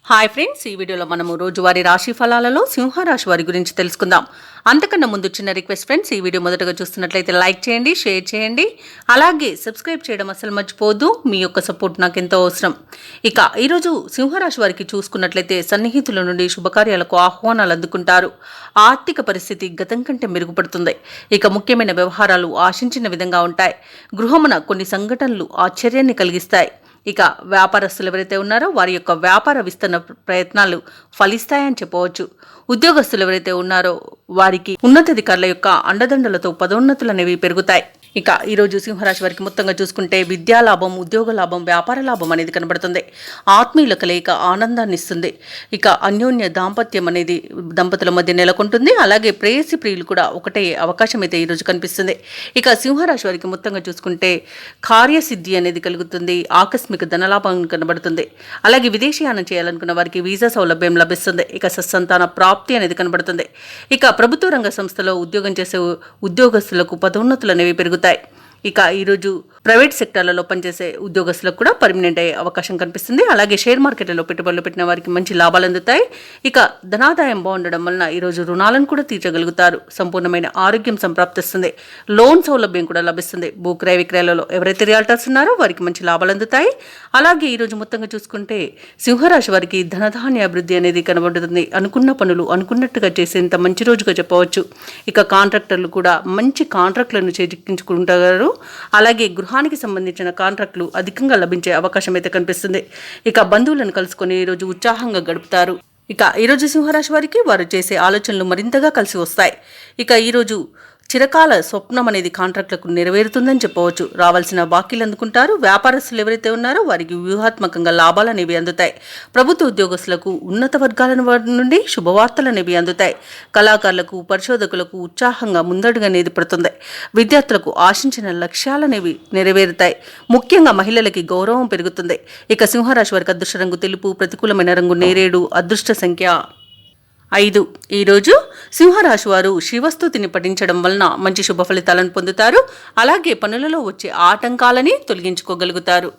Hi friends, ఈ వీడియోలో మనము రోజువారీ రాశి ఫలాలలో సింహరాశి వారి గురించి తెలుసుకుందాం. అంతకన్నా ముందు చిన్న రిక్వెస్ట్ ఫ్రెండ్స్, ఈ వీడియో మొదటగా చూస్తున్నట్లయితే లైక్ చేయండి, షేర్ చేయండి, అలాగే సబ్స్క్రైబ్ చేయడం అసలు మర్చిపోవద్దు. మీ యొక్క సపోర్ట్ నాకు ఎంతో అవసరం. ఇక ఈరోజు సింహరాశి వారికి చూసుకున్నట్లయితే సన్నిహితుల నుండి శుభకార్యాలకు ఆహ్వానాలు అందుకుంటారు. ఆర్థిక పరిస్థితి గతం కంటే మెరుగుపడుతుంది. ఇక ముఖ్యమైన వ్యవహారాలు ఆశించిన విధంగా ఉంటాయి. గృహమున కొన్ని సంఘటనలు ఆశ్చర్యాన్ని కలిగిస్తాయి. ఇక వ్యాపారస్తులు ఎవరైతే ఉన్నారో వారి యొక్క వ్యాపార విస్తరణ ప్రయత్నాలు ఫలిస్తాయని చెప్పవచ్చు. ఉద్యోగస్తులు ఎవరైతే ఉన్నారో వారికి ఉన్నతాధికారుల యొక్క అండదండలతో పదోన్నతులు అనేవి పెరుగుతాయి. ఇక ఈరోజు సింహరాశి వారికి మొత్తంగా చూసుకుంటే విద్యా లాభం, ఉద్యోగ లాభం, వ్యాపార లాభం అనేది కనబడుతుంది. ఆత్మీయుల కలయిక ఆనందాన్ని ఇస్తుంది. ఇక అన్యోన్య దాంపత్యం అనేది దంపతుల మధ్య నెలకొంటుంది. అలాగే ప్రేయసి ప్రియులు కూడా ఒకటే అవకాశం అయితే ఈరోజు కనిపిస్తుంది. ఇక సింహరాశి వారికి మొత్తంగా చూసుకుంటే కార్యసిద్ధి అనేది కలుగుతుంది. ఆకస్మిక ధనలాభం కనబడుతుంది. అలాగే విదేశీయానం చేయాలనుకున్న వారికి వీసా సౌలభ్యం లభిస్తుంది. ఇక సత్సంతాన ప్రాప్తి అనేది కనబడుతుంది. ఇక ప్రభుత్వ రంగ సంస్థలో ఉద్యోగం చేసే ఉద్యోగస్తులకు పదోన్నతులు అనేవి పెరుగుతాయి. ఇక ఈరోజు ప్రైవేట్ సెక్టార్లలో పనిచేసే ఉద్యోగస్తులకు కూడా పర్మనెంట్ అయ్యే అవకాశం కనిపిస్తుంది. అలాగే షేర్ మార్కెట్లలో పెట్టుబడులు పెట్టిన వారికి మంచి లాభాలు అందుతాయి. ఇక ధనాదాయం బాగుండడం వలన ఈరోజు రుణాలను కూడా తీర్చగలుగుతారు. సంపూర్ణమైన ఆరోగ్యం సంప్రాప్తిస్తుంది. లోన్ సౌలభ్యం కూడా లభిస్తుంది. భూక్రయ విక్రయాలలో ఎవరైతే రియాల్టర్స్ ఉన్నారో వారికి మంచి లాభాలు అందుతాయి. అలాగే ఈరోజు మొత్తంగా చూసుకుంటే సింహరాశి వారికి ధనధాన్య అభివృద్ధి అనేది కనబడుతుంది. అనుకున్న పనులు అనుకున్నట్టుగా చేసేంత మంచి రోజుగా చెప్పవచ్చు. ఇక కాంట్రాక్టర్లు కూడా మంచి కాంట్రాక్టులను చేజిక్కించుకుంటారు. అలాగే గృహానికి సంబంధించిన కాంట్రాక్టులు అధికంగా లభించే అవకాశం అయితే కనిపిస్తుంది. ఇక బంధువులను కలుసుకొని ఈరోజు ఉత్సాహంగా గడుపుతారు. ఇక ఈరోజు సింహరాశి వారికి వారు చేసే ఆలోచనలు మరింతగా కలిసి వస్తాయి. ఇక ఈరోజు చిరకాల స్వప్నం అనేది కాంట్రాక్టులకు నెరవేరుతుందని చెప్పవచ్చు. రావాల్సిన బాకీలు అందుకుంటారు. వ్యాపారస్తులు ఎవరైతే ఉన్నారో వారికి వ్యూహాత్మకంగా లాభాలు అనేవి అందుతాయి. ప్రభుత్వ ఉద్యోగస్తులకు ఉన్నత వర్గాల నుండి శుభవార్తలు అనేవి అందుతాయి. కళాకారులకు, పరిశోధకులకు ఉత్సాహంగా ముందడుగు అనేది పడుతుంది. విద్యార్థులకు ఆశించిన లక్ష్యాలు అనేవి నెరవేరుతాయి. ముఖ్యంగా మహిళలకి గౌరవం పెరుగుతుంది. ఇక సింహరాశి వారికి అదృష్ట రంగు తెలుపు, ప్రతికూలమైన రంగు నేరేడు, అదృష్ట సంఖ్య 5. ఈరోజు సింహరాశి వారు శివస్తుతిని పఠించడం వలన మంచి శుభ ఫలితాలను పొందుతారు. అలాగే పనులలో వచ్చే ఆటంకాలని తొలగించుకోగలుగుతారు.